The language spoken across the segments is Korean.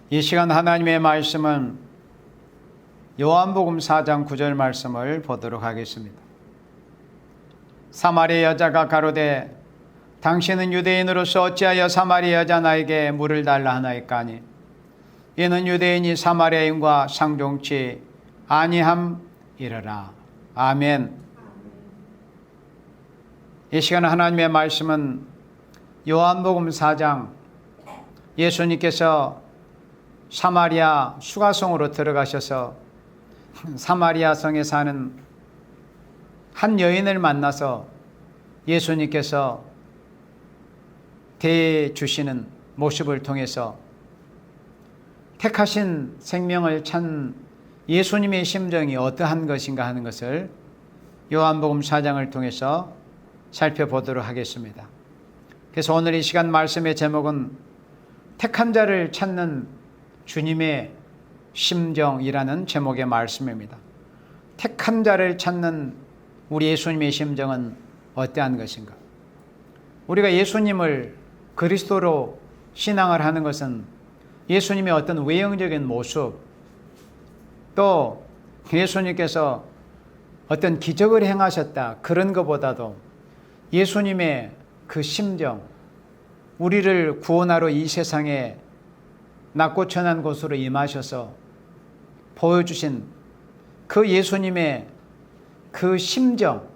이 시간 하나님의 말씀은 요한복음 4장 9절 말씀을 보도록 하겠습니다. 사마리아 여자가 가로되 당신은 유대인으로서 어찌하여 사마리아 여자 나에게 물을 달라 하나이까니 이는 유대인이 사마리아인과 상종치 아니함이러라. 아멘. 이 시간 하나님의 말씀은 요한복음 4장 예수님께서 사마리아 수가성으로 들어가셔서 사마리아 성에 사는 한 여인을 만나서 예수님께서 대해 주시는 모습을 통해서 택하신 생명을 찾는 예수님의 심정이 어떠한 것인가 하는 것을 요한복음 4장을 통해서 살펴보도록 하겠습니다. 그래서 오늘 이 시간 말씀의 제목은 택한 자를 찾는 주님의 심정이라는 제목의 말씀입니다. 택한 자를 찾는 우리 예수님의 심정은 어떠한 것인가? 우리가 예수님을 그리스도로 신앙을 하는 것은 예수님의 어떤 외형적인 모습, 또 예수님께서 어떤 기적을 행하셨다, 그런 것보다도 예수님의 그 심정, 우리를 구원하러 이 세상에 낮고 천한 곳으로 임하셔서 보여주신 그 예수님의 그 심정,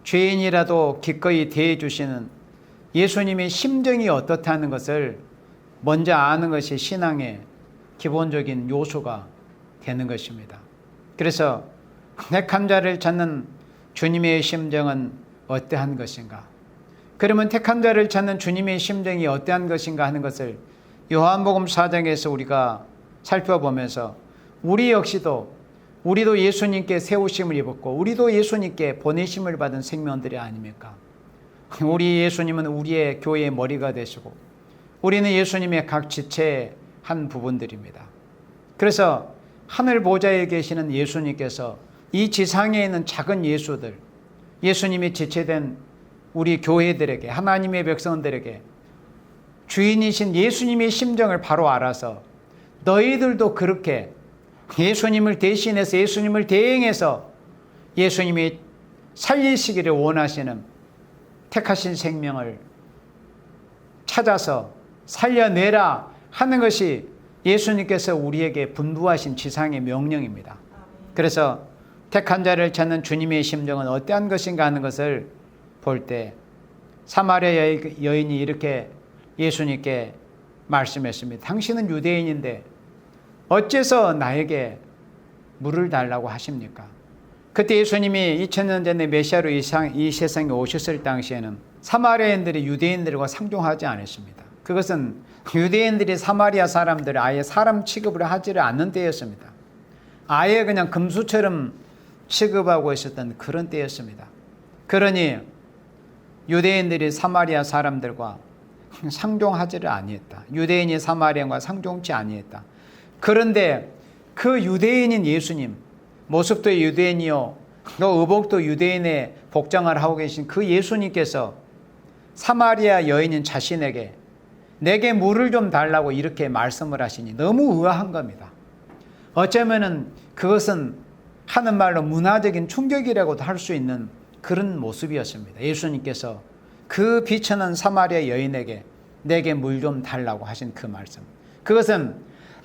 죄인이라도 기꺼이 대해주시는 예수님의 심정이 어떻다는 것을 먼저 아는 것이 신앙의 기본적인 요소가 되는 것입니다. 그래서 택한 자를 찾는 주님의 심정은 어떠한 것인가? 그러면 택한 자를 찾는 주님의 심정이 어떠한 것인가 하는 것을 요한복음 4장에서 우리가 살펴보면서 우리도 예수님께 세우심을 입었고 우리도 예수님께 보내심을 받은 생명들이 아닙니까? 우리 예수님은 우리의 교회의 머리가 되시고 우리는 예수님의 각 지체의 한 부분들입니다. 그래서 하늘 보좌에 계시는 예수님께서 이 지상에 있는 작은 예수들, 예수님이 지체된 우리 교회들에게, 하나님의 백성들에게 주인이신 예수님의 심정을 바로 알아서 너희들도 그렇게 예수님을 대신해서 예수님을 대행해서 예수님이 살리시기를 원하시는 택하신 생명을 찾아서 살려내라 하는 것이 예수님께서 우리에게 분부하신 지상의 명령입니다. 그래서 택한 자를 찾는 주님의 심정은 어떠한 것인가 하는 것을 볼 때 사마리아 여인이 이렇게 예수님께 말씀했습니다. 당신은 유대인인데 어째서 나에게 물을 달라고 하십니까? 그때 예수님이 2000년 전에 메시아로 이 세상에 오셨을 당시에는 사마리아인들이 유대인들과 상종하지 않았습니다. 그것은 유대인들이 사마리아 사람들을 아예 사람 취급을 하지를 않는 때였습니다. 아예 그냥 금수처럼 취급하고 있었던 그런 때였습니다. 그러니 유대인들이 사마리아 사람들과 상종하지를 아니했다. 유대인이 사마리아인과 상종치 아니했다. 그런데 그 유대인인 예수님, 모습도 유대인이요 또 의복도 유대인의 복장을 하고 계신 그 예수님께서 사마리아 여인인 자신에게 내게 물을 좀 달라고 이렇게 말씀을 하시니 너무 의아한 겁니다. 어쩌면은 그것은 하는 말로 문화적인 충격이라고도 할 수 있는 그런 모습이었습니다. 예수님께서 그 비천한 사마리아 여인에게 내게 물 좀 달라고 하신 그 말씀, 그것은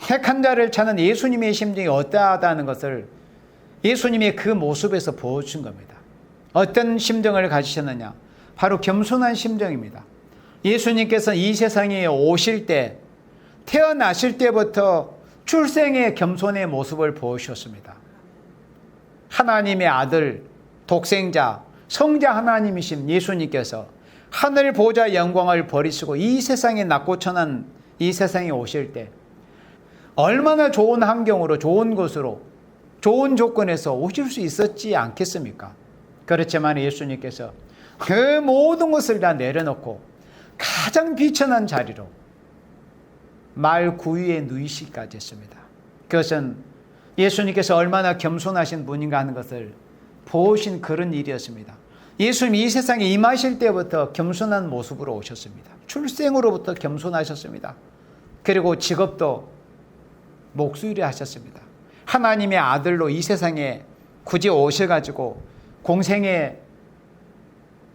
택한 자를 찾는 예수님의 심정이 어떠하다는 것을 예수님의 그 모습에서 보여준 겁니다. 어떤 심정을 가지셨느냐? 바로 겸손한 심정입니다. 예수님께서 이 세상에 오실 때 태어나실 때부터 출생의 겸손의 모습을 보여주셨습니다. 하나님의 아들, 독생자, 성자 하나님이신 예수님께서 하늘 보좌 영광을 버리시고 이 세상에 낮고 천한 이 세상에 오실 때 얼마나 좋은 환경으로, 좋은 곳으로, 좋은 조건에서 오실 수 있었지 않겠습니까? 그렇지만 예수님께서 그 모든 것을 다 내려놓고 가장 비천한 자리로 말 구유에 누이시기까지 했습니다. 그것은 예수님께서 얼마나 겸손하신 분인가 하는 것을 보신 그런 일이었습니다. 예수님이 이 세상에 임하실 때부터 겸손한 모습으로 오셨습니다. 출생으로부터 겸손하셨습니다. 그리고 직업도 목수일을 하셨습니다. 하나님의 아들로 이 세상에 굳이 오셔가지고 공생의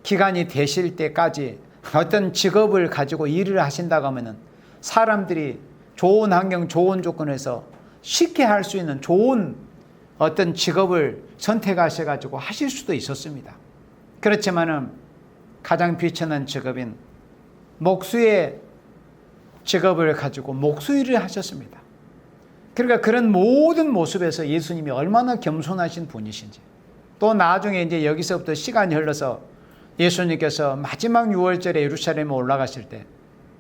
기간이 되실 때까지 어떤 직업을 가지고 일을 하신다고 하면은 사람들이 좋은 환경, 좋은 조건에서 쉽게 할 수 있는 좋은 어떤 직업을 선택하셔가지고 하실 수도 있었습니다. 그렇지만은 가장 비천한 직업인 목수의 직업을 가지고 목수일을 하셨습니다. 그러니까 그런 모든 모습에서 예수님이 얼마나 겸손하신 분이신지, 또 나중에 이제 여기서부터 시간이 흘러서 예수님께서 마지막 6월절에 예루살렘에 올라가실 때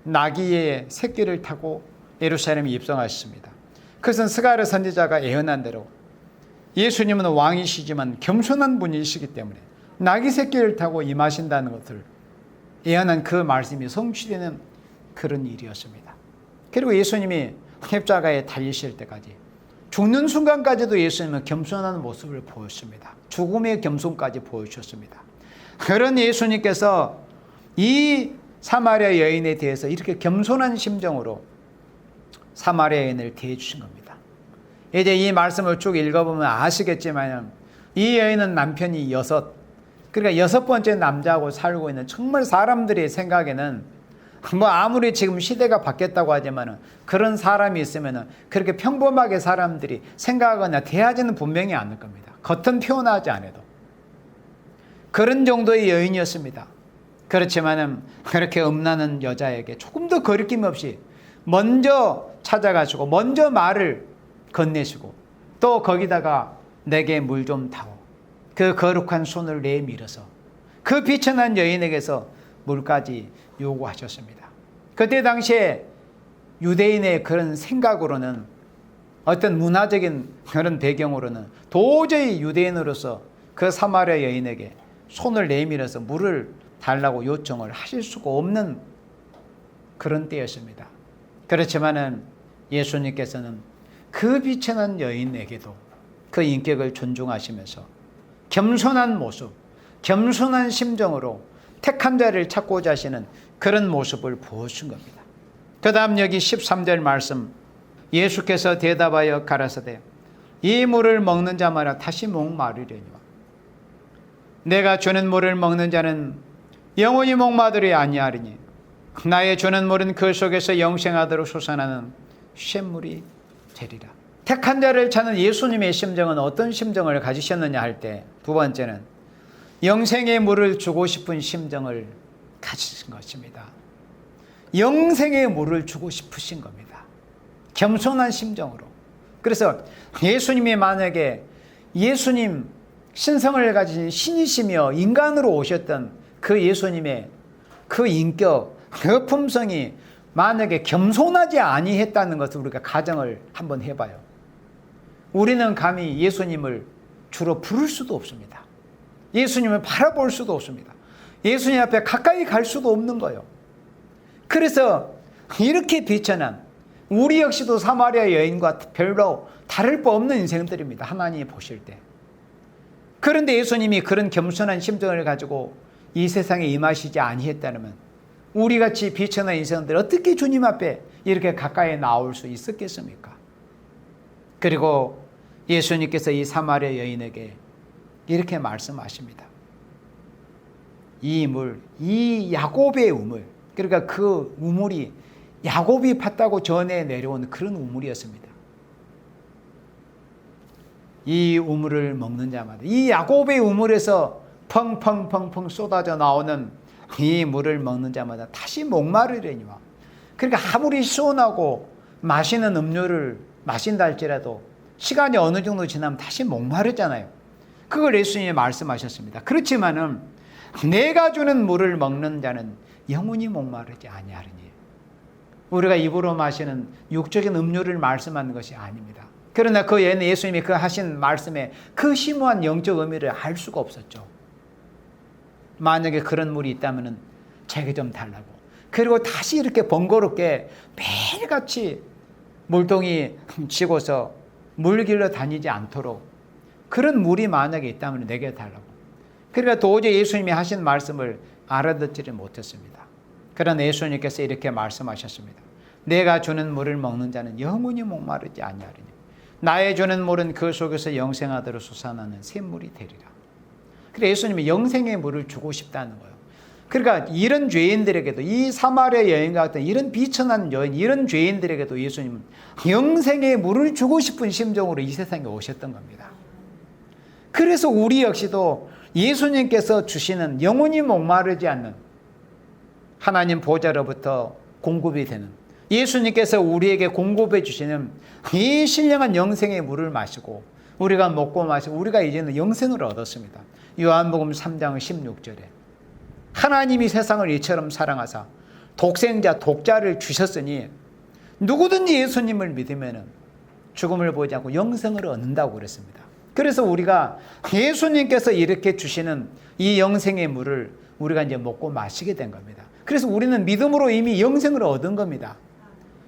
나귀의 새끼를 타고 예루살렘에 입성하셨습니다. 그것은 스가랴 선지자가 예언한 대로 예수님은 왕이시지만 겸손한 분이시기 때문에 나귀 새끼를 타고 임하신다는 것을 예언한 그 말씀이 성취되는 그런 일이었습니다. 그리고 예수님이 십자가에 달리실 때까지 죽는 순간까지도 예수님은 겸손한 모습을 보였습니다. 죽음의 겸손까지 보여주셨습니다. 그런 예수님께서 이 사마리아 여인에 대해서 이렇게 겸손한 심정으로 사마리아 여인을 대해 주신 겁니다. 이제 이 말씀을 쭉 읽어보면 아시겠지만 이 여인은 남편이 그러니까 6번째 남자하고 살고 있는, 정말 사람들의 생각에는 뭐 아무리 지금 시대가 바뀌었다고 하지만 그런 사람이 있으면 그렇게 평범하게 사람들이 생각하거나 대하지는 분명히 않을 겁니다. 겉은 표현하지 않아도. 그런 정도의 여인이었습니다. 그렇지만은 그렇게 음란한 여자에게 조금 더 거리낌 없이 먼저 찾아가시고 먼저 말을 건네시고 또 거기다가 내게 물 좀 타오. 그 거룩한 손을 내밀어서 그 비천한 여인에게서 물까지 요구하셨습니다. 그때 당시에 유대인의 그런 생각으로는, 어떤 문화적인 그런 배경으로는 도저히 유대인으로서 그 사마리아 여인에게 손을 내밀어서 물을 달라고 요청을 하실 수가 없는 그런 때였습니다. 그렇지만은 예수님께서는 그 비천한 여인에게도 그 인격을 존중하시면서 겸손한 모습, 겸손한 심정으로 택한 자를 찾고자 하시는 그런 모습을 보여준 겁니다. 그 다음 여기 13절 말씀, 예수께서 대답하여 가라사대 이 물을 먹는 자마다 다시 목마르려니와 내가 주는 물을 먹는 자는 영원히 목마르리 아니하리니 나의 주는 물은 그 속에서 영생하도록 솟아나는 샘물이 되리라. 택한 자를 찾는 예수님의 심정은 어떤 심정을 가지셨느냐 할 때, 두 번째는 영생의 물을 주고 싶은 심정을 가지신 것입니다. 영생의 물을 주고 싶으신 겁니다. 겸손한 심정으로. 그래서 예수님이 만약에 예수님 신성을 가진 신이시며 인간으로 오셨던 그 예수님의 그 인격, 그 품성이 만약에 겸손하지 아니했다는 것을 우리가 가정을 한번 해봐요. 우리는 감히 예수님을 주로 부를 수도 없습니다. 예수님을 바라볼 수도 없습니다. 예수님 앞에 가까이 갈 수도 없는 거예요. 그래서 이렇게 비천한, 우리 역시도 사마리아 여인과 별로 다를 바 없는 인생들입니다. 하나님이 보실 때. 그런데 예수님이 그런 겸손한 심정을 가지고 이 세상에 임하시지 아니했다면 우리같이 비천한 인생들 어떻게 주님 앞에 이렇게 가까이 나올 수 있었겠습니까? 그리고 예수님께서 이 사마리아 여인에게 이렇게 말씀하십니다. 이 물, 이 야곱의 우물, 그러니까 그 우물이 야곱이 팠다고 전해 내려온 그런 우물이었습니다. 이 우물을 먹는 자마다, 이 야곱의 우물에서 펑펑펑펑 쏟아져 나오는 이 물을 먹는 자마다 다시 목마르려니와. 그러니까 아무리 시원하고 마시는 음료를 마신다 할지라도 시간이 어느 정도 지나면 다시 목마르잖아요. 그걸 예수님이 말씀하셨습니다. 그렇지만은 내가 주는 물을 먹는 자는 영원히 목마르지 아니하리니. 우리가 입으로 마시는 육적인 음료를 말씀하는 것이 아닙니다. 그러나 그 예수님이 그 하신 말씀에 그 심오한 영적 의미를 알 수가 없었죠. 만약에 그런 물이 있다면 제게 좀 달라고. 그리고 다시 이렇게 번거롭게 매일같이 물동이 치고서 물 길러 다니지 않도록 그런 물이 만약에 있다면 내게 달라고. 그러니까 도저히 예수님이 하신 말씀을 알아듣지를 못했습니다. 그러나 예수님께서 이렇게 말씀하셨습니다. 내가 주는 물을 먹는 자는 영원히 목마르지 아니하리니 나의 주는 물은 그 속에서 영생하도록 솟아나는 샘물이 되리라. 그래서 예수님이 영생의 물을 주고 싶다는 거예요. 그러니까 이런 죄인들에게도, 이 사마리아 여인 같은 이런 비천한 여인, 이런 죄인들에게도 예수님은 영생의 물을 주고 싶은 심정으로 이 세상에 오셨던 겁니다. 그래서 우리 역시도 예수님께서 주시는 영원히 목마르지 않는 하나님 보좌로부터 공급이 되는, 예수님께서 우리에게 공급해 주시는 이 신령한 영생의 물을 마시고 우리가 먹고 마시고 우리가 이제는 영생을 얻었습니다. 요한복음 3장 16절에 하나님이 세상을 이처럼 사랑하사 독생자 독자를 주셨으니 누구든지 예수님을 믿으면 죽음을 보지 않고 영생을 얻는다고 그랬습니다. 그래서 우리가 예수님께서 이렇게 주시는 이 영생의 물을 우리가 이제 먹고 마시게 된 겁니다. 그래서 우리는 믿음으로 이미 영생을 얻은 겁니다.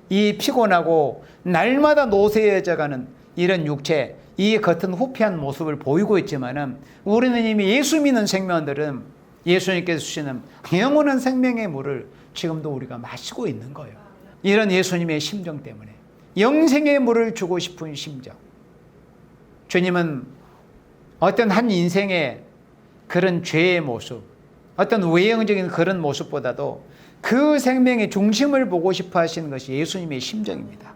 이 피곤하고 날마다 노쇠해져가는 이런 육체, 이 겉은 후피한 모습을 보이고 있지만은 우리는 이미 예수 믿는 생명들은 예수님께서 주시는 영원한 생명의 물을 지금도 우리가 마시고 있는 거예요. 이런 예수님의 심정 때문에 영생의 물을 주고 싶은 심정. 주님은 어떤 한 인생의 그런 죄의 모습, 어떤 외형적인 그런 모습보다도 그 생명의 중심을 보고 싶어 하시는 것이 예수님의 심정입니다.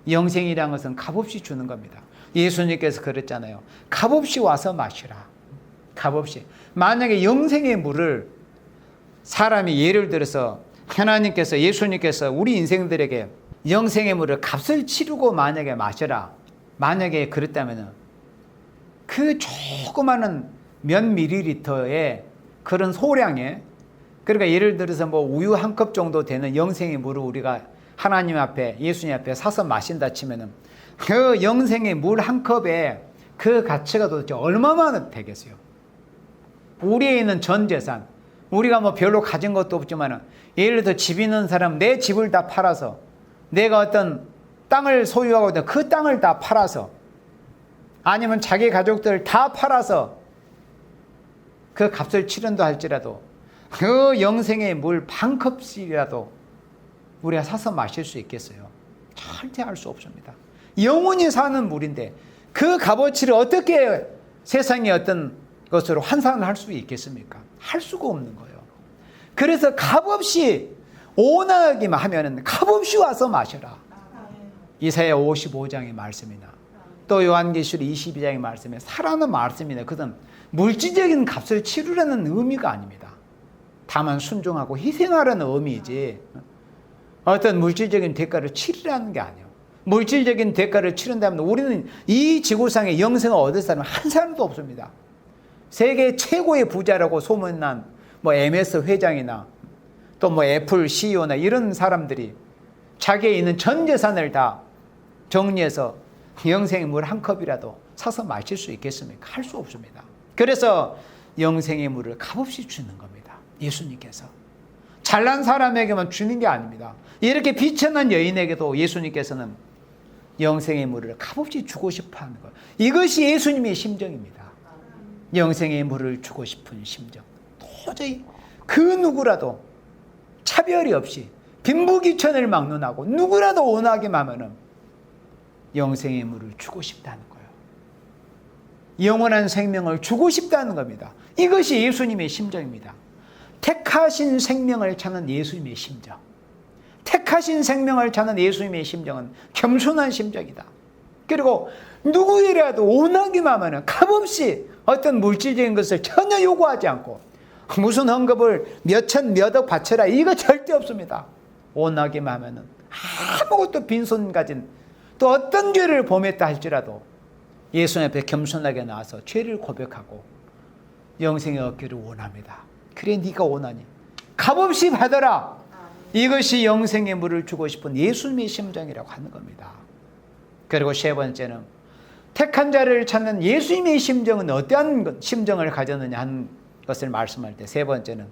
영생이라는 것은 값없이 주는 겁니다. 예수님께서 그랬잖아요. 값없이 와서 마시라. 값없이. 만약에 영생의 물을 사람이 예를 들어서 하나님께서, 예수님께서 우리 인생들에게 영생의 물을 값을 치르고 만약에 마셔라. 만약에 그랬다면 그 조그마한 몇 밀리리터의 그런 소량의, 그러니까 예를 들어서 뭐 우유 한 컵 정도 되는 영생의 물을 우리가 하나님 앞에, 예수님 앞에 사서 마신다 치면은 그 영생의 물 한 컵에 그 가치가 도대체 얼마나 되겠어요? 우리에 있는 전 재산, 우리가 뭐 별로 가진 것도 없지만 예를 들어 집 있는 사람 내 집을 다 팔아서, 내가 어떤 땅을 소유하고 있는 그 땅을 다 팔아서, 아니면 자기 가족들 다 팔아서 그 값을 치른다 할지라도 그 영생의 물 반 컵씩이라도 우리가 사서 마실 수 있겠어요? 절대 할 수 없습니다. 영원히 사는 물인데 그 값어치를 어떻게 세상의 어떤 것으로 환산을 할 수 있겠습니까? 할 수가 없는 거예요. 그래서 값없이 원하기만 하면은 값없이 와서 마셔라. 이사야 55장의 말씀이나 또 요한계시록 22장의 말씀에 사라는 말씀이나 그든 물질적인 값을 치르라는 의미가 아닙니다. 다만 순종하고 희생하라는 의미이지 어떤 물질적인 대가를 치르라는 게 아니에요. 물질적인 대가를 치른다면 우리는 이 지구상에 영생을 얻을 사람은 한 사람도 없습니다. 세계 최고의 부자라고 소문난 뭐 MS 회장이나 또 뭐 애플 CEO나 이런 사람들이 자기의 있는 전 재산을 다 정리해서 영생의 물 한 컵이라도 사서 마실 수 있겠습니까? 할 수 없습니다. 그래서 영생의 물을 값없이 주는 겁니다. 예수님께서. 잘난 사람에게만 주는 게 아닙니다. 이렇게 비천한 여인에게도 예수님께서는 영생의 물을 값없이 주고 싶어 하는 거예요. 이것이 예수님의 심정입니다. 영생의 물을 주고 싶은 심정. 도저히 그 누구라도 차별이 없이 빈부귀천을 막론하고 누구라도 원하기만 하면은 영생의 물을 주고 싶다는 거예요. 영원한 생명을 주고 싶다는 겁니다. 이것이 예수님의 심정입니다. 택하신 생명을 찾는 예수님의 심정. 택하신 생명을 찾는 예수님의 심정은 겸손한 심정이다. 그리고 누구이라도 원하기만 하면 값없이 어떤 물질적인 것을 전혀 요구하지 않고 무슨 헌금을 몇천 몇억 바쳐라 이거 절대 없습니다. 원하기만 하면 아무것도 빈손 가진 또 어떤 죄를 범했다 할지라도 예수님 앞에 겸손하게 나와서 죄를 고백하고 영생의 얻기를 원합니다. 그래 네가 원하니 값없이 받아라. 이것이 영생의 물을 주고 싶은 예수님의 심정이라고 하는 겁니다. 그리고 세 번째는 택한 자를 찾는 예수님의 심정은 어떠한 심정을 가졌느냐 하는 것을 말씀할 때 세 번째는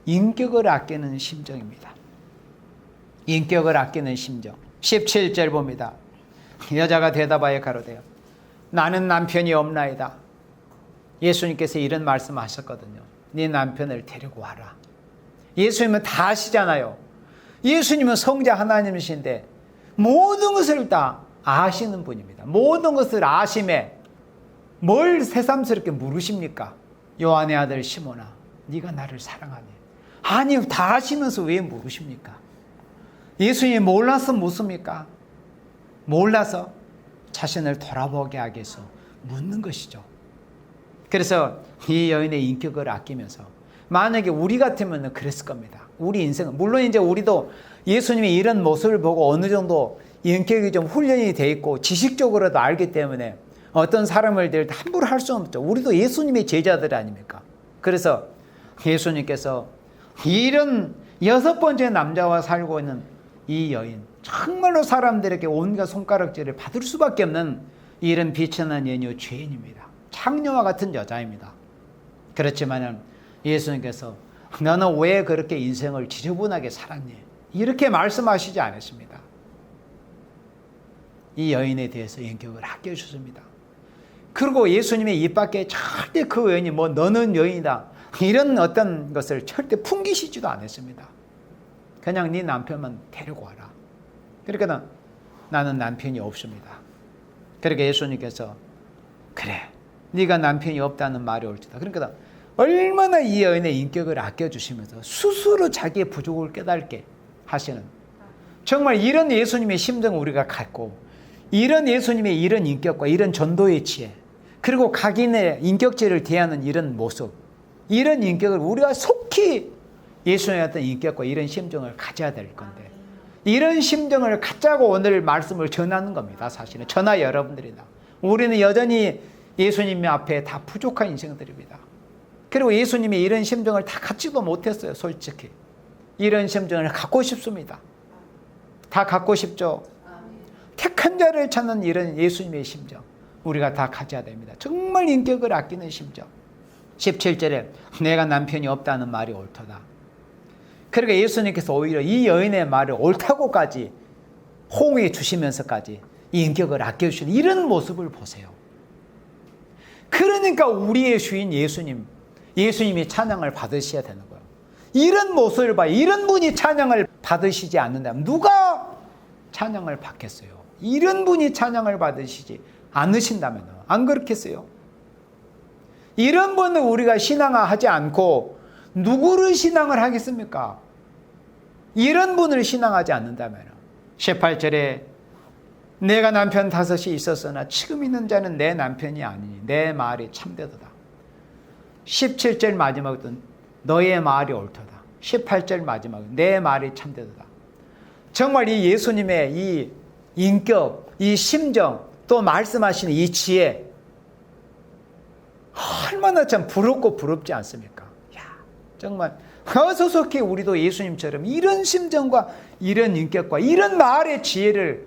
인격을 아끼는 심정입니다. 인격을 아끼는 심정. 17절 봅니다. 여자가 대답하여 가로되 나는 남편이 없나이다. 예수님께서 이런 말씀하셨거든요. 네 남편을 데리고 와라. 예수님은 다 아시잖아요. 예수님은 성자 하나님이신데 모든 것을 다 아시는 분입니다. 모든 것을 아심에 뭘 새삼스럽게 물으십니까? 요한의 아들 시몬아, 네가 나를 사랑하니? 아니, 다 아시면서 왜 물으십니까? 예수님이 몰라서 묻습니까? 몰라서 자신을 돌아보게 하기 위해서 묻는 것이죠. 그래서 이 여인의 인격을 아끼면서, 만약에 우리 같으면 그랬을 겁니다. 우리 인생은, 물론 이제 우리도 예수님의 이런 모습을 보고 어느 정도 인격이 좀 훈련이 돼 있고 지식적으로도 알기 때문에 어떤 사람을 들 때 함부로 할 수는 없죠. 우리도 예수님의 제자들 아닙니까? 그래서 예수님께서 이런 6번째 남자와 살고 있는 이 여인, 정말로 사람들에게 온갖 손가락질을 받을 수밖에 없는 이런 비천한 여인이 죄인입니다. 창녀와 같은 여자입니다. 그렇지만 예수님께서 너는 왜 그렇게 인생을 지저분하게 살았니? 이렇게 말씀하시지 않으십니다. 이 여인에 대해서 인격을 아껴주십니다. 그리고 예수님의 입 밖에 절대 그 여인이 뭐 너는 여인이다 이런 어떤 것을 절대 풍기시지도 않았습니다. 그냥 네 남편만 데리고 와라. 그러니까 나는 남편이 없습니다. 그러니까 예수님께서 그래, 네가 남편이 없다는 말이 옳다. 그러니까 얼마나 이 여인의 인격을 아껴주시면서 스스로 자기의 부족을 깨닫게 하시는, 정말 이런 예수님의 심정을 우리가 갖고 이런 예수님의 이런 인격과 이런 전도의 지혜, 그리고 각인의 인격체를 대하는 이런 모습, 이런 인격을 우리가 속히 예수님의 어떤 인격과 이런 심정을 가져야 될 건데, 이런 심정을 갖자고 오늘 말씀을 전하는 겁니다. 사실은 저나 여러분들이다. 우리는 여전히 예수님 앞에 다 부족한 인생들입니다. 그리고 예수님이 이런 심정을 다 갖지도 못했어요. 솔직히 이런 심정을 갖고 싶습니다. 다 갖고 싶죠. 택한 자를 찾는 이런 예수님의 심정 우리가 다 가져야 됩니다. 정말 인격을 아끼는 심정. 17절에 내가 남편이 없다는 말이 옳도다. 그러니까 예수님께서 오히려 이 여인의 말을 옳다고까지 호응해 주시면서까지 인격을 아껴주시는 이런 모습을 보세요. 그러니까 우리의 주인 예수님이 찬양을 받으셔야 되는 거예요. 이런 모습을 봐요. 이런 분이 찬양을 받으시지 않는다면 누가 찬양을 받겠어요? 이런 분이 찬양을 받으시지 않으신다면 안 그렇겠어요? 이런 분을 우리가 신앙하지 않고 누구를 신앙을 하겠습니까? 이런 분을 신앙하지 않는다면 18절에 내가 남편 5이 있었으나 지금 있는 자는 내 남편이 아니니 내 말이 참되도다. 17절 마지막은 너의 말이 옳도다. 18절 마지막은 내 말이 참되도다. 정말 이 예수님의 이 인격, 이 심정, 또 말씀하시는 이 지혜 얼마나 참 부럽고 부럽지 않습니까? 야, 정말 어서속히 우리도 예수님처럼 이런 심정과 이런 인격과 이런 말의 지혜를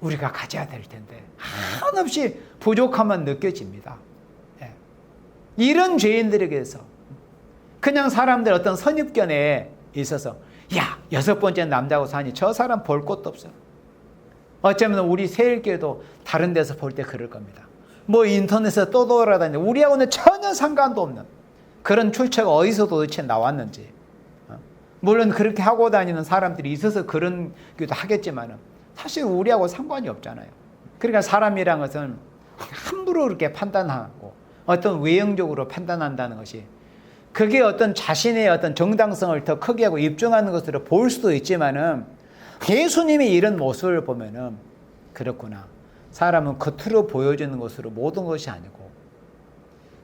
우리가 가져야 될 텐데 한없이 부족함만 느껴집니다. 예. 이런 죄인들에게서 그냥 사람들 어떤 선입견에 있어서 야, 6번째 남자하고 사니 저 사람 볼 것도 없어. 어쩌면 우리 세일교회도 다른 데서 볼 때 그럴 겁니다. 뭐 인터넷에서 또 돌아다니는데 우리하고는 전혀 상관도 없는 그런 출처가 어디서 도대체 나왔는지. 물론 그렇게 하고 다니는 사람들이 있어서 그런 것도 하겠지만 사실 우리하고 상관이 없잖아요. 그러니까 사람이란 것은 함부로 그렇게 판단하고 어떤 외형적으로 판단한다는 것이 그게 어떤 자신의 어떤 정당성을 더 크게 하고 입증하는 것으로 보일 수도 있지만은 예수님의 이런 모습을 보면은 그렇구나. 사람은 겉으로 보여지는 것으로 모든 것이 아니고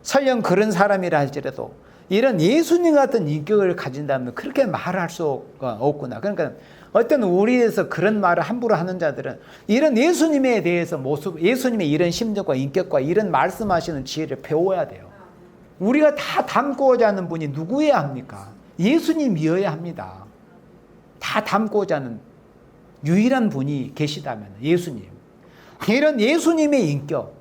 설령 그런 사람이라 할지라도 이런 예수님 같은 인격을 가진다면 그렇게 말할 수가 없구나. 그러니까 어떤 우리에서 그런 말을 함부로 하는 자들은 이런 예수님에 대해서 모습, 예수님의 이런 심정과 인격과 이런 말씀하시는 지혜를 배워야 돼요. 우리가 다 닮고자 하는 분이 누구여야 합니까? 예수님이어야 합니다. 다 닮고자 하는 유일한 분이 계시다면 예수님. 이런 예수님의 인격,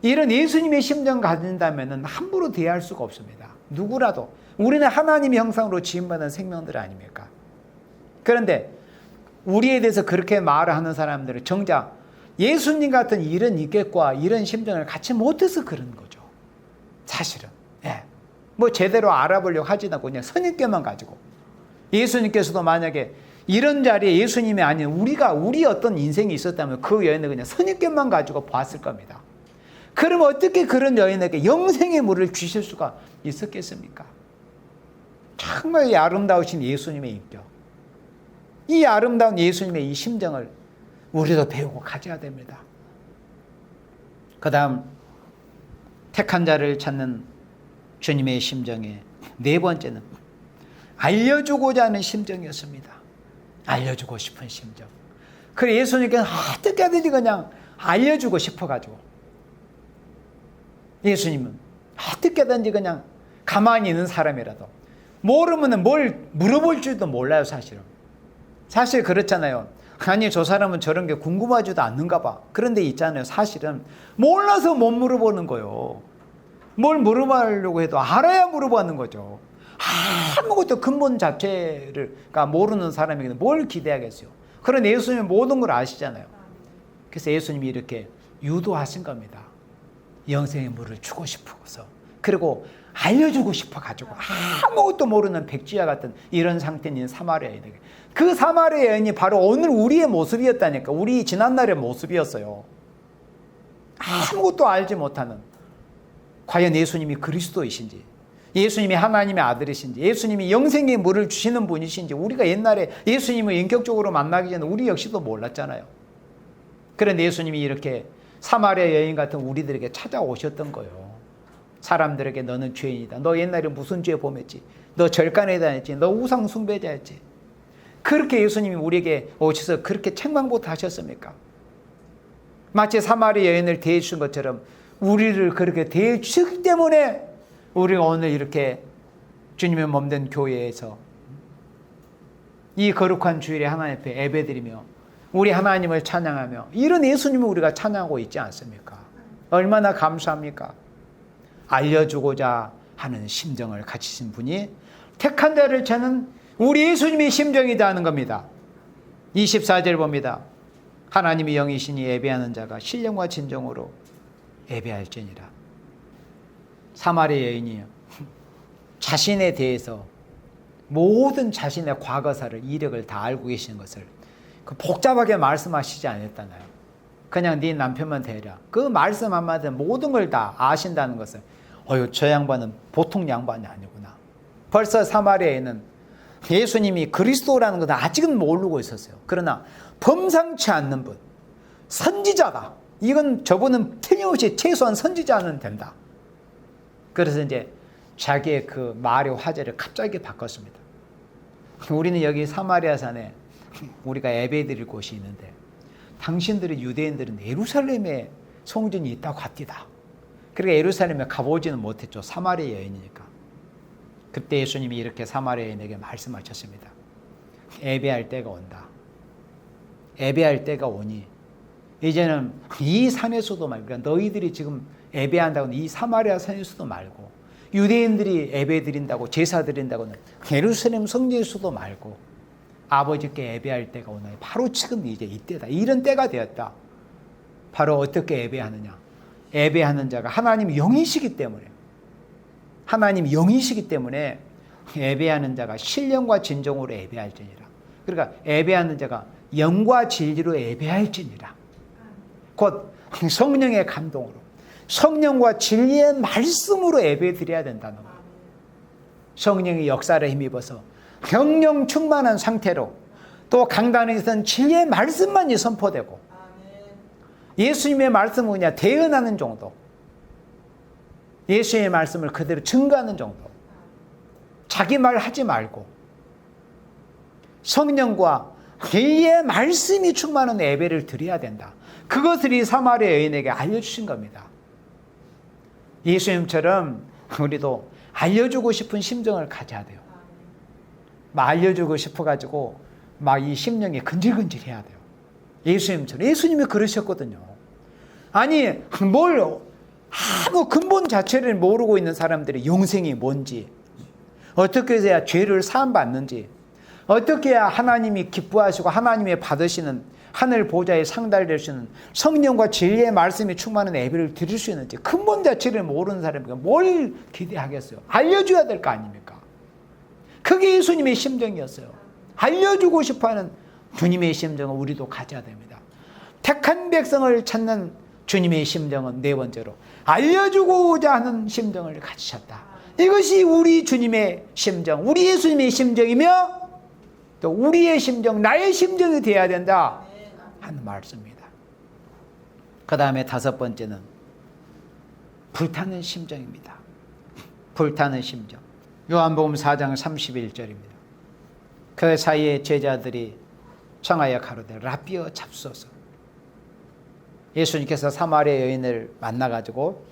이런 예수님의 심정 가진다면 함부로 대할 수가 없습니다. 누구라도. 우리는 하나님의 형상으로 지음받은 생명들 아닙니까? 그런데 우리에 대해서 그렇게 말을 하는 사람들은 정작 예수님 같은 이런 인격과 이런 심정을 갖지 못해서 그런 거죠. 사실은. 예. 뭐 제대로 알아보려고 하지도 않고 그냥 선입견만 가지고. 예수님께서도 만약에 이런 자리에 예수님이 아닌 우리 어떤 인생이 있었다면 그 여인을 그냥 선입견만 가지고 봤을 겁니다. 그럼 어떻게 그런 여인에게 영생의 물을 주실 수가 있었겠습니까? 정말 이 아름다우신 예수님의 인격, 이 아름다운 예수님의 이 심정을 우리도 배우고 가져야 됩니다. 그 다음 택한 자를 찾는 주님의 심정의 네 번째는 알려주고자 하는 심정이었습니다. 알려주고 싶은 심정. 그래 예수님께서 어떻게 하든지 그냥 알려주고 싶어가지고, 예수님은 어떻게 하든지 그냥 가만히 있는 사람이라도 모르면 뭘 물어볼 줄도 몰라요. 사실 그렇잖아요. 아니 저 사람은 저런 게 궁금하지도 않는가 봐. 그런데 있잖아요. 사실은 몰라서 못 물어보는 거예요. 뭘 물어보려고 해도 알아야 물어보는 거죠. 아무것도 근본 자체를 모르는 사람에게는 뭘 기대하겠어요. 그런 예수님은 모든 걸 아시잖아요. 그래서 예수님이 이렇게 유도하신 겁니다. 영생의 물을 주고 싶어서, 그리고 알려주고 싶어가지고 아무것도 모르는 백지와 같은 이런 상태인 사마리아 여인에게, 그 사마리아 여인이 바로 오늘 우리의 모습이었다니까. 우리 지난날의 모습이었어요. 아무것도 알지 못하는, 과연 예수님이 그리스도이신지, 예수님이 하나님의 아들이신지, 예수님이 영생의 물을 주시는 분이신지, 우리가 옛날에 예수님을 인격적으로 만나기 전에 우리 역시도 몰랐잖아요. 그런데 예수님이 이렇게 사마리아 여인 같은 우리들에게 찾아오셨던 거예요. 사람들에게 너는 죄인이다. 너 옛날에 무슨 죄 범했지? 너 절간에 다녔지? 너 우상 숭배자였지? 그렇게 예수님이 우리에게 오셔서 그렇게 책망부터 하셨습니까? 마치 사마리아 여인을 대해주신 것처럼 우리를 그렇게 대해주셨기 때문에 우리가 오늘 이렇게 주님의 몸된 교회에서 이 거룩한 주일에 하나님 앞에 예배드리며 우리 하나님을 찬양하며 이런 예수님을 우리가 찬양하고 있지 않습니까? 얼마나 감사합니까? 알려주고자 하는 심정을 가지신 분이 택한 자를 찾는 우리 예수님의 심정이다 하는 겁니다. 24절 봅니다. 하나님이 영이시니 예배하는 자가 신령과 진정으로 예배할지니라. 사마리아 여인이요, 자신에 대해서 모든 자신의 과거사를, 이력을 다 알고 계시는 것을 복잡하게 말씀하시지 않았잖아요. 그냥 네 남편만 대라, 그 말씀 한마디 모든 걸 다 아신다는 것을, 저 양반은 보통 양반이 아니구나. 벌써 사마리아에는 예수님이 그리스도라는 것을 아직은 모르고 있었어요. 그러나 범상치 않는 분, 선지자다, 이건 저분은 틀림없이 최소한 선지자는 된다. 그래서 이제 자기의 그 말의 화제를 갑자기 바꿨습니다. 우리는 여기 사마리아 산에 우리가 예배드릴 곳이 있는데, 당신들의 유대인들은 예루살렘에 성전이 있다고 합디다. 그러니까 예루살렘에 가보지는 못했죠. 사마리아 여인이니까. 그때 예수님이 이렇게 사마리아 여인에게 말씀하셨습니다. 예배할 때가 온다. 예배할 때가 오니 이제는 이 산에서도 말고, 그러니까 너희들이 지금 예배한다고 이 사마리아 산에서도 말고, 유대인들이 예배 드린다고 제사 드린다고는 예루살렘 성전에서도 말고 아버지께 예배할 때가 오나, 바로 지금 이제 이때다. 이런 때가 되었다. 바로 어떻게 예배하느냐? 예배하는 자가 하나님 영이시기 때문에, 하나님 영이시기 때문에 예배하는 자가 신령과 진정으로 예배할지니라. 그러니까 예배하는 자가 영과 진리로 예배할지니라. 곧 성령의 감동으로, 성령과 진리의 말씀으로 예배드려야 된다는 거예요. 성령의 역사를 힘입어서 경영 충만한 상태로, 또 강단에서는 진리의 말씀만이 선포되고, 예수님의 말씀은 그냥 대언하는 정도, 예수님의 말씀을 그대로 증거하는 정도, 자기 말 하지 말고 성령과 진리의 말씀이 충만한 예배를 드려야 된다. 그것을 이 사마리아 여인에게 알려주신 겁니다. 예수님처럼 우리도 알려주고 싶은 심정을 가져야 돼요. 막 알려주고 싶어가지고 막 이 심령이 근질근질해야 돼요. 예수님처럼. 예수님이 그러셨거든요. 아니 아무 근본 자체를 모르고 있는 사람들이 영생이 뭔지, 어떻게 해야 죄를 사함받는지, 어떻게 해야 하나님이 기뻐하시고 하나님이 받으시는 하늘 보좌에 상달될 수 있는 성령과 진리의 말씀이 충만한 예배를 드릴 수 있는지 근본 자체를 모르는 사람에게 뭘 기대하겠어요? 알려줘야 될 거 아닙니까? 그게 예수님의 심정이었어요. 알려주고 싶어하는 주님의 심정을 우리도 가져야 됩니다. 택한 백성을 찾는 주님의 심정은 네 번째로 알려주고자 하는 심정을 가지셨다. 이것이 우리 주님의 심정, 우리 예수님의 심정이며 또 우리의 심정, 나의 심정이 되어야 된다 하는 말씀입니다. 그 다음에 다섯 번째는 불타는 심정입니다. 불타는 심정. 요한복음 4장 31절입니다. 그 사이에 제자들이 청하여 가로되 라비어 잡소서. 예수님께서 사마리아 여인을 만나가지고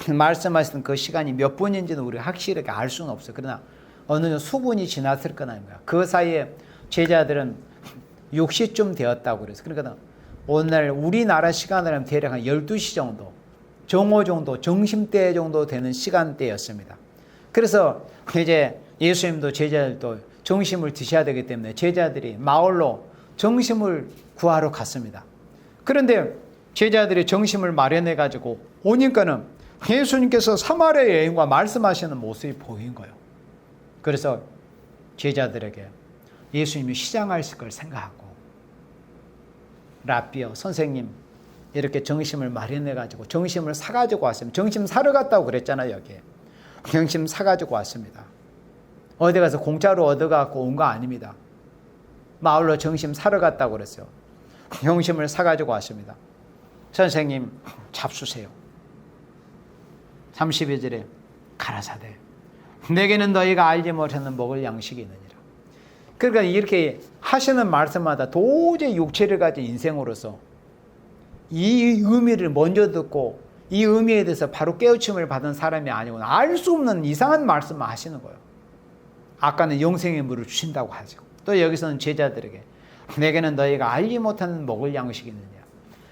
말씀하시던 그 시간이 몇 분인지는 우리가 확실하게 알 수는 없어요. 그러나 어느 수분이 지났을 거라는 거야. 그 사이에 제자들은 6시쯤 되었다고 그랬어요. 그러니까 오늘 우리나라 시간으로 하면 대략 한 12시 정도, 정오 정도, 점심때 정도 되는 시간대였습니다. 그래서 이제 예수님도 제자들도 점심을 드셔야 되기 때문에 제자들이 마을로 점심을 구하러 갔습니다. 그런데 제자들이 점심을 마련해 가지고 오니까는 예수님께서 사마리아 여인과 말씀하시는 모습이 보인 거예요. 그래서 제자들에게 예수님이 시장하실 걸 생각하고 라비어 선생님 이렇게 점심을 마련해 가지고 점심을 사 가지고 왔습니다. 점심 사러 갔다고 그랬잖아요. 여기에 점심 사 가지고 왔습니다. 어디 가서 공짜로 얻어갖고 온 거 아닙니다. 마을로 점심 사러 갔다고 그랬어요. 점심을 사 가지고 왔습니다. 선생님 잡수세요. 32절에 가라사대 내게는 너희가 알지 못하는 먹을 양식이 있느니라. 그러니까 이렇게 하시는 말씀마다 도저히 육체를 가진 인생으로서 이 의미를 먼저 듣고 이 의미에 대해서 바로 깨우침을 받은 사람이 아니고 알 수 없는 이상한 말씀을 하시는 거예요. 아까는 영생의 물을 주신다고 하죠. 또 여기서는 제자들에게 내게는 너희가 알지 못하는 먹을 양식이 있느냐.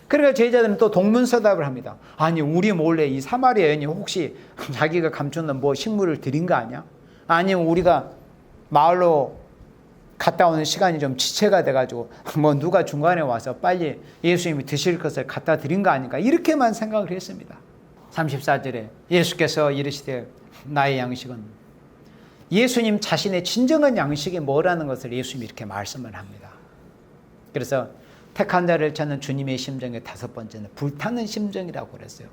그러니까 제자들은 또 동문서답을 합니다. 아니 우리 몰래 이 사마리아 여인이 혹시 자기가 감추는 뭐 식물을 드린 거 아니야? 아니면 우리가 마을로 갔다 오는 시간이 좀 지체가 돼가지고 뭐 누가 중간에 와서 빨리 예수님이 드실 것을 갖다 드린 거 아닌가 이렇게만 생각을 했습니다. 34절에 예수께서 이르시되 나의 양식은 예수님 자신의 진정한 양식이 뭐라는 것을 예수님이 이렇게 말씀을 합니다. 그래서 택한 자를 찾는 주님의 심정의 다섯 번째는 불타는 심정이라고 그랬어요.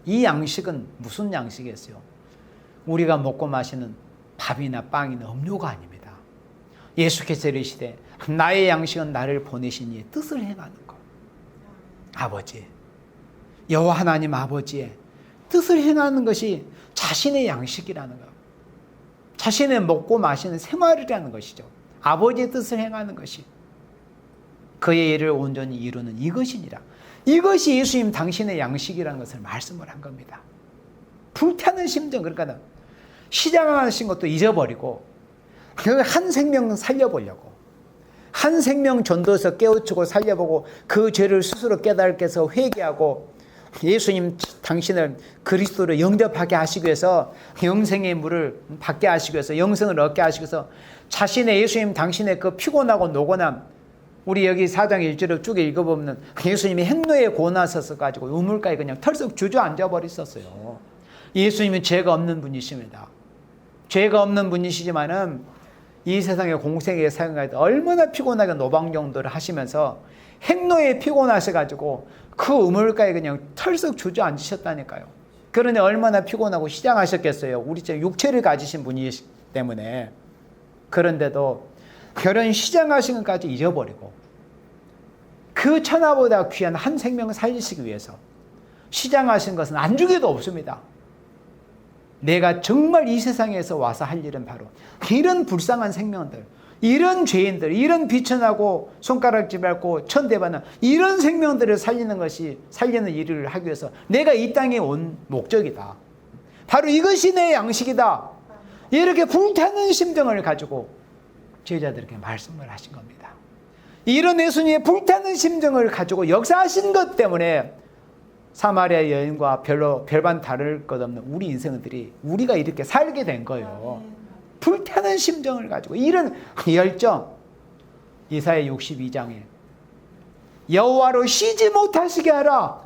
이 양식은 무슨 양식이었어요? 우리가 먹고 마시는 밥이나 빵이나 음료가 아닙니다. 예수께서 이르시되 나의 양식은 나를 보내신 이의 뜻을 행하는 것. 아버지, 여호와 하나님 아버지의 뜻을 행하는 것이 자신의 양식이라는 것. 자신의 먹고 마시는 생활이라는 것이죠. 아버지의 뜻을 행하는 것이 그의 일을 온전히 이루는 이것이니라. 이것이 예수님 당신의 양식이라는 것을 말씀을 한 겁니다. 불타는 심정, 그러니까 시장하신 것도 잊어버리고 그 한 생명 살려보려고 한 생명 전도해서 깨우치고 살려보고 그 죄를 스스로 깨닫게 해서 회개하고 예수님 당신을 그리스도로 영접하게 하시기 위해서 영생의 물을 받게 하시기 위해서 영생을 얻게 하시기 위해서 자신의 예수님 당신의 그 피곤하고 노곤함 우리 여기 4장 1절을 쭉 읽어보면 예수님이 행로에 고나서서 가지고 우물가에 그냥 털썩 주저앉아 버렸었어요. 예수님은 죄가 없는 분이십니다. 죄가 없는 분이시지만은 이 세상의 공생에 사용할 때 얼마나 피곤하게 노방정도를 하시면서 행로에 피곤하셔가지고 그 우물가에 그냥 털썩 주저앉으셨다니까요. 그러니 얼마나 피곤하고 시장하셨겠어요. 우리 육체를 가지신 분이기 때문에. 그런데도 그런 시장하신 것까지 잊어버리고 그 천하보다 귀한 한 생명을 살리시기 위해서 시장하신 것은 안중에도 없습니다. 내가 정말 이 세상에서 와서 할 일은 바로 이런 불쌍한 생명들, 이런 죄인들, 이런 비천하고 손가락질 밟고 천대받는 이런 생명들을 살리는 일을 하기 위해서 내가 이 땅에 온 목적이다. 바로 이것이 내 양식이다. 이렇게 불타는 심정을 가지고 제자들에게 말씀을 하신 겁니다. 이런 예수님의 불타는 심정을 가지고 역사하신 것 때문에 사마리아 여인과 별반 다를 것 없는 우리 인생들이 우리가 이렇게 살게 된 거예요. 불타는 심정을 가지고 이런 열정. 이사야 62장에 여호와로 쉬지 못하시게 하라.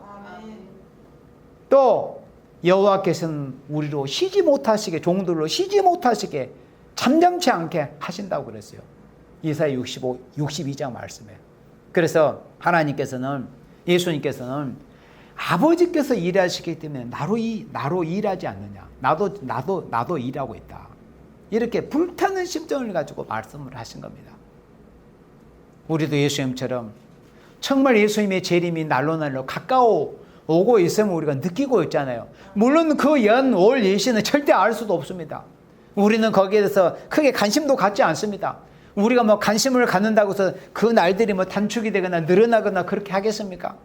또 여호와께서는 우리로 쉬지 못하시게 종들로 쉬지 못하시게 잠잠치 않게 하신다고 그랬어요. 이사야 62장 말씀이에요. 그래서 하나님께서는, 예수님께서는 아버지께서 일하시기 때문에 나로 일하지 않느냐. 나도 일하고 있다. 이렇게 불타는 심정을 가지고 말씀을 하신 겁니다. 우리도 예수님처럼 정말 예수님의 재림이 날로 가까워 오고 있으면 우리가 느끼고 있잖아요. 물론 그 월 예시는 절대 알 수도 없습니다. 우리는 거기에 대해서 크게 관심도 갖지 않습니다. 우리가 뭐 관심을 갖는다고 해서 그 날들이 뭐 단축이 되거나 늘어나거나 그렇게 하겠습니까?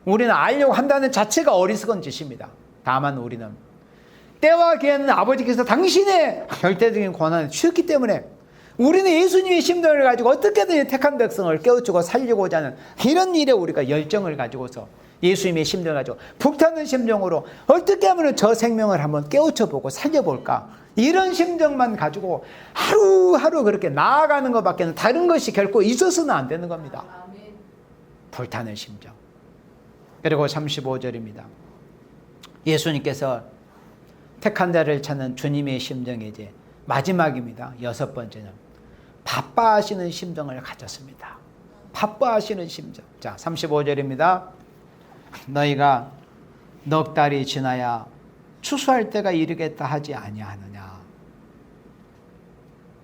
우리는 알려고 한다는 자체가 어리석은 짓입니다. 다만 우리는 때와 기한은 아버지께서 당신의 절대적인 권한을 주셨기 때문에 우리는 예수님의 심정을 가지고 어떻게든 택한 백성을 깨우치고 살리고자 하는 이런 일에 우리가 열정을 가지고서 예수님의 심정을 가지고 불타는 심정으로 어떻게 하면 저 생명을 한번 깨우쳐보고 살려볼까, 이런 심정만 가지고 하루하루 그렇게 나아가는 것밖에 다른 것이 결코 있어서는 안 되는 겁니다. 불타는 심정. 그리고 35절입니다. 예수님께서 택한 자를 찾는 주님의 심정이 이제 마지막입니다. 6번째는 바빠하시는 심정을 가졌습니다. 바빠하시는 심정. 자, 35절입니다. 너희가 넉 달이 지나야 추수할 때가 이르겠다 하지 아니하느냐.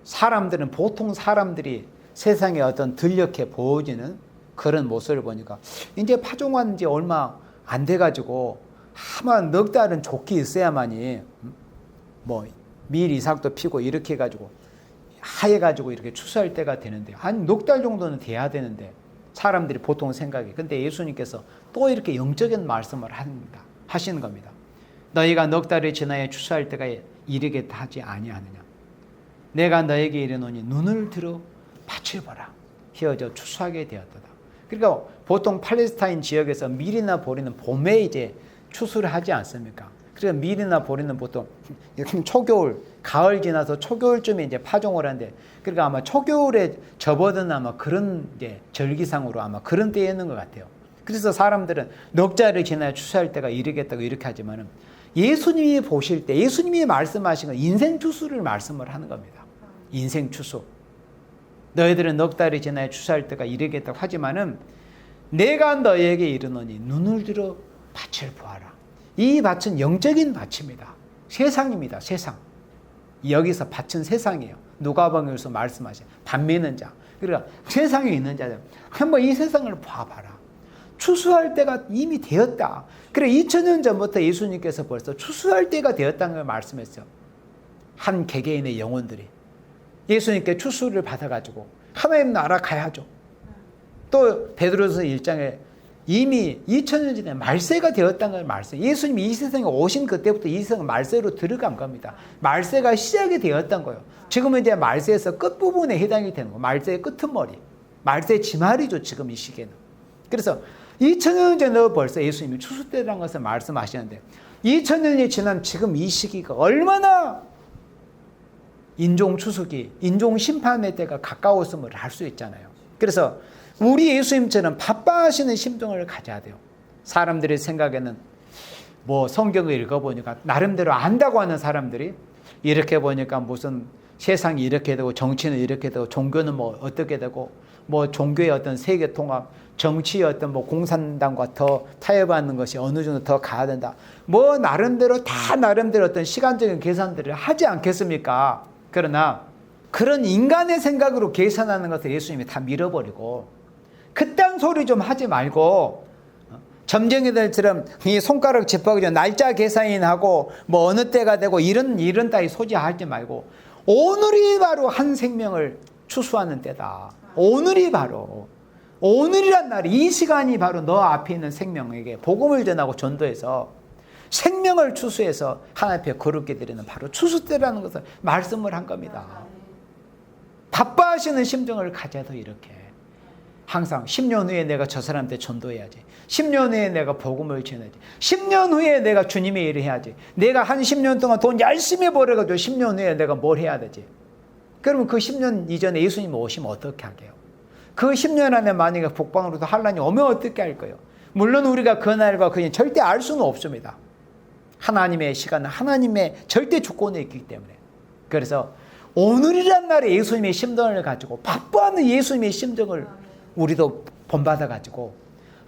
사람들은, 보통 사람들이 세상에 어떤 들녘에 보여지는 그런 모습을 보니까 이제 파종한 지 얼마 안 돼가지고 아마 넉 달은 좋게 있어야만이 뭐 밀 이삭도 피고 이렇게 해가지고 하얘가지고 이렇게 추수할 때가 되는데, 한 넉 달 정도는 돼야 되는데 사람들이 보통 생각이. 근데 예수님께서 또 이렇게 영적인 말씀을 하시는 겁니다. 너희가 넉 달이 지나야 추수할 때가 이르겠다 하지 아니하느냐. 내가 너에게 이르노니 눈을 들어 밭을 보라. 휘어져 추수하게 되었도다. 그러니까 보통 팔레스타인 지역에서 밀이나 보리는 봄에 이제 추수를 하지 않습니까? 그러니까 밀이나 보리는 보통 초겨울, 가을 지나서 초겨울쯤에 이제 파종을 하는데, 그러니까 아마 초겨울에 접어든 아마 그런 이제 절기상으로 아마 그런 때에 있는 것 같아요. 그래서 사람들은 넉 달을 지나야 추수할 때가 이르겠다고 이렇게 하지만은, 예수님이 보실 때, 예수님이 말씀하신 건 인생 추수를 말씀을 하는 겁니다. 인생 추수. 너희들은 넉 달이 지나야 추수할 때가 이르겠다고 하지만은, 내가 너희에게 이르노니 눈을 들어 밭을 보아라. 이 밭은 영적인 밭입니다. 세상입니다. 세상. 여기서 밭은 세상이에요. 누가복음에서 말씀하신 밭 메는 자. 그러니까 세상에 있는 자들, 한번 이 세상을 봐봐라. 추수할 때가 이미 되었다. 그래, 2000년 전부터 예수님께서 벌써 추수할 때가 되었다는 걸 말씀했어요. 한 개개인의 영혼들이 예수님께 추수를 받아가지고 하나님 나라 가야죠. 또 베드로서 1장에 이미 2000년 전에 말세가 되었다는 걸 말씀. 예수님이 이 세상에 오신 그때부터 이 세상은 말세로 들어간 겁니다. 말세가 시작이 되었던 거예요. 지금은 이제 말세에서 끝부분에 해당이 되는 거예요. 말세의 끄트머리. 말세의 지말이죠, 지금 이 시기에는. 그래서 2000년 전에 벌써 예수님이 추수 때라는 것을 말씀하시는데, 2000년이 지난 지금 이 시기가 얼마나 인종 추수기, 인종 심판의 때가 가까웠음을 알 수 있잖아요. 그래서 우리 예수님처럼 바빠하시는 심정을 가져야 돼요. 사람들의 생각에는 뭐 성경을 읽어보니까 나름대로 안다고 하는 사람들이 이렇게 보니까 무슨 세상이 이렇게 되고 정치는 이렇게 되고 종교는 뭐 어떻게 되고 뭐 종교의 어떤 세계 통합, 정치의 어떤 뭐 공산당과 더 타협하는 것이 어느 정도 더 가야 된다. 뭐 나름대로 다 나름대로 어떤 시간적인 계산들을 하지 않겠습니까? 그러나 그런 인간의 생각으로 계산하는 것을 예수님이 다 밀어버리고 그딴 소리 좀 하지 말고 점쟁이들처럼 이 손가락 짚어가지고 날짜 계산하고 뭐 어느 때가 되고 이런 따위 소지하지 말고 오늘이 바로 한 생명을 추수하는 때다. 오늘이 바로 오늘이란 날이 이 시간이 바로 너 앞에 있는 생명에게 복음을 전하고 전도해서 생명을 추수해서 하나님 앞에 거룩게 드리는 바로 추수 때라는 것을 말씀을 한 겁니다. 바빠하시는 심정을 가져도 이렇게 항상 10년 후에 내가 저 사람한테 전도해야지. 10년 후에 내가 복음을 전해야지. 10년 후에 내가 주님의 일을 해야지. 내가 한 10년 동안 돈 열심히 벌어가지고 10년 후에 내가 뭘 해야 되지. 그러면 그 10년 이전에 예수님 오시면 어떻게 하게요? 그 10년 안에 만약에 복방으로도 환란이 오면 어떻게 할 거예요? 물론 우리가 그날과 그날 절대 알 수는 없습니다. 하나님의 시간은 하나님의 절대 주권에 있기 때문에. 그래서 오늘이란 날에 예수님의 심정을 가지고 바빠하는 예수님의 심정을 우리도 본받아 가지고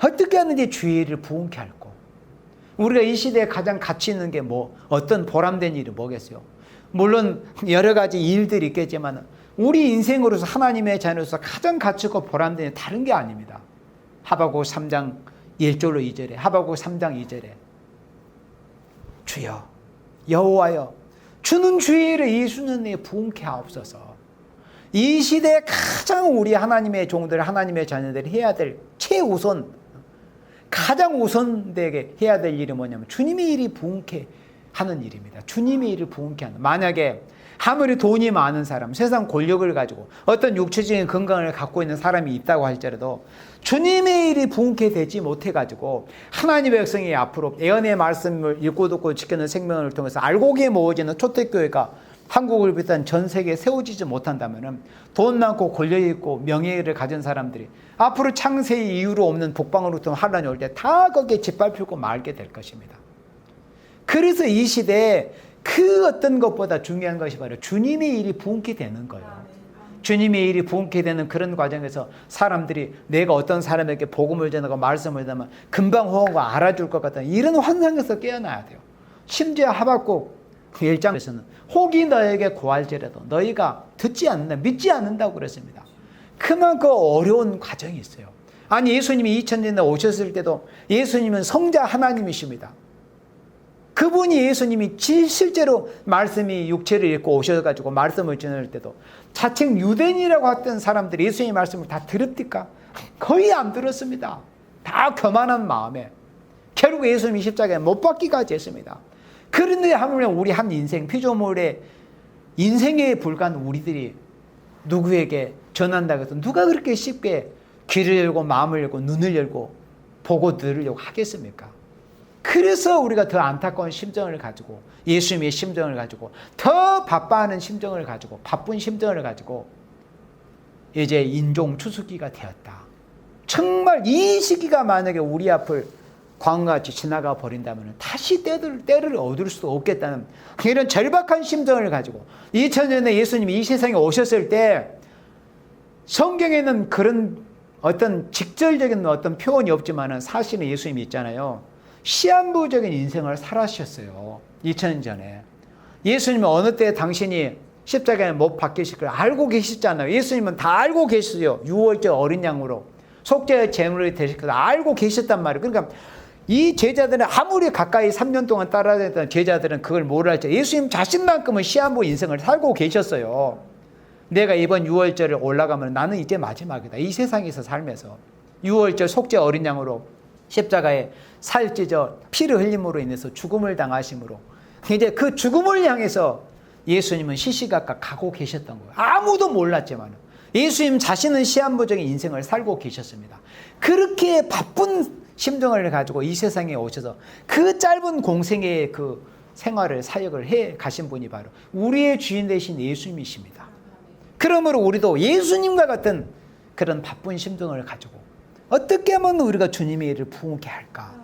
어떻게 하는지 주의 일을 부응케 할고, 우리가 이 시대에 가장 가치 있는 게 뭐 어떤 보람된 일이 뭐겠어요? 물론 여러 가지 일들이 있겠지만 우리 인생으로서 하나님의 자녀로서 가장 가치 있고 보람된 일은 다른 게 아닙니다. 하박국 3장 1절로 2절에, 하박국 3장 2절에 주여 여호와여 주는 주의 일을 이 수년 내에 부응케 하옵소서. 이 시대에 가장 우리 하나님의 종들, 하나님의 자녀들이 해야 될 최우선, 가장 우선되게 해야 될 일이 뭐냐면 주님의 일이 부응케 하는 일입니다. 주님의 일을 부응케 하는. 만약에 아무리 돈이 많은 사람, 세상 권력을 가지고 어떤 육체적인 건강을 갖고 있는 사람이 있다고 할지라도 주님의 일이 부응케 되지 못해가지고 하나님의 백성이 앞으로 예언의 말씀을 읽고 듣고 지키는 생명을 통해서 알곡에 모아지는 초대교회가 한국을 비롯한 전 세계에 세워지지 못한다면 돈 많고 권력 있고 명예를 가진 사람들이 앞으로 창세의 이유로 없는 북방으로부터 환란이 올 때 다 거기에 짓밟히고 말게 될 것입니다. 그래서 이 시대에 그 어떤 것보다 중요한 것이 바로 주님의 일이 부응케 되는 거예요. 주님의 일이 부응케 되는 그런 과정에서 사람들이 내가 어떤 사람에게 복음을 전하고 말씀을 전하면 금방 호응하고 알아줄 것 같다는 이런 환상에서 깨어나야 돼요. 심지어 하박국 1장에서는 혹이 너에게 구할지라도 너희가 듣지 않는다, 믿지 않는다고 그랬습니다. 그만큼 어려운 과정이 있어요. 아니 예수님이 2000년 전에 오셨을 때도 예수님은 성자 하나님이십니다. 그분이 예수님이 실제로 말씀이 육체를 입고 오셔가지고 말씀을 전할 때도 자칭 유대인이라고 했던 사람들이 예수님의 말씀을 다 들었을까? 거의 안 들었습니다. 다 교만한 마음에 결국 예수님이 십자가에 못 박기까지 했습니다. 그런데 하물며 우리 한 인생, 피조물의 인생에 불과한 우리들이 누구에게 전한다고 해서 누가 그렇게 쉽게 귀를 열고 마음을 열고 눈을 열고 보고 들으려고 하겠습니까? 그래서 우리가 더 안타까운 심정을 가지고 예수님의 심정을 가지고 더 바빠하는 심정을 가지고 바쁜 심정을 가지고 이제 인종 추수기가 되었다. 정말 이 시기가 만약에 우리 앞을 광같이 지나가 버린다면 다시 때를 얻을 수 없겠다는 이런 절박한 심정을 가지고 2000년에 예수님이 이 세상에 오셨을 때 성경에는 그런 어떤 직접적인 어떤 표현이 없지만 사실은 예수님이 있잖아요. 시한부적인 인생을 살아셨어요. 2000년 전에. 예수님은 어느 때 당신이 십자가에 못 박히실 걸 알고 계시잖아요. 예수님은 다 알고 계시죠. 6월절 어린 양으로 속죄의 제물이 되실 걸 알고 계셨단 말이에요. 그러니까 이 제자들은 아무리 가까이 3년 동안 따라다녔던 제자들은 그걸 모를지 예수님 자신만큼은 시한부 인생을 살고 계셨어요. 내가 이번 6월절에 올라가면 나는 이제 마지막이다. 이 세상에서 살면서 6월절 속죄 어린 양으로 십자가에 살 찢어 피를 흘림으로 인해서 죽음을 당하심으로 이제 그 죽음을 향해서 예수님은 시시각각 가고 계셨던 거예요. 아무도 몰랐지만 예수님 자신은 시한부적인 인생을 살고 계셨습니다. 그렇게 바쁜 심정을 가지고 이 세상에 오셔서 그 짧은 공생의 그 생활을 사역을 해 가신 분이 바로 우리의 주인 되신 예수님이십니다. 그러므로 우리도 예수님과 같은 그런 바쁜 심정을 가지고 어떻게 하면 우리가 주님의 일을 부응케 할까?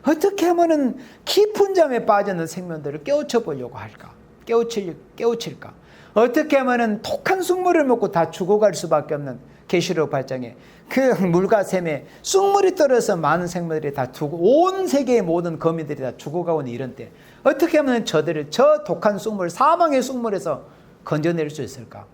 어떻게 하면 깊은 잠에 빠지는 생명들을 깨우쳐 보려고 할까? 깨우칠까? 어떻게 하면 독한 쑥물을 먹고 다 죽어갈 수밖에 없는 계시록 8장에 그 물과 샘에 쑥물이 떨어져서 많은 생물들이 다 온 세계의 모든 거미들이 다 죽어가고 있는 이런 때 어떻게 하면 저들을 저 독한 쑥물, 사망의 쑥물에서 건져낼 수 있을까?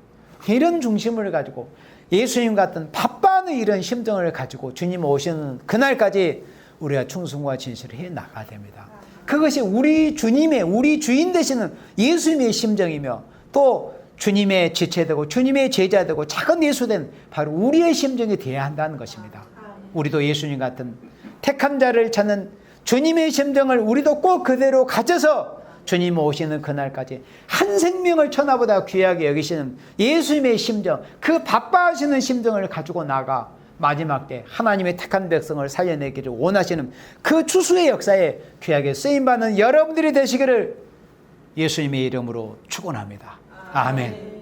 이런 중심을 가지고 예수님 같은 바빠하는 이런 심정을 가지고 주님 오시는 그날까지 우리가 충성과 진실을 해 나가야 됩니다. 그것이 우리 주님의, 우리 주인 되시는 예수님의 심정이며 또 주님의 지체되고 주님의 제자되고 작은 예수된 바로 우리의 심정이 되어야 한다는 것입니다. 우리도 예수님 같은 택한 자를 찾는 주님의 심정을 우리도 꼭 그대로 가져서 주님 오시는 그날까지 한 생명을 천하보다 귀하게 여기시는 예수님의 심정, 그 바빠하시는 심정을 가지고 나가 마지막 때 하나님의 택한 백성을 살려내기를 원하시는 그 추수의 역사에 귀하게 쓰임받는 여러분들이 되시기를 예수님의 이름으로 축원합니다. 아멘.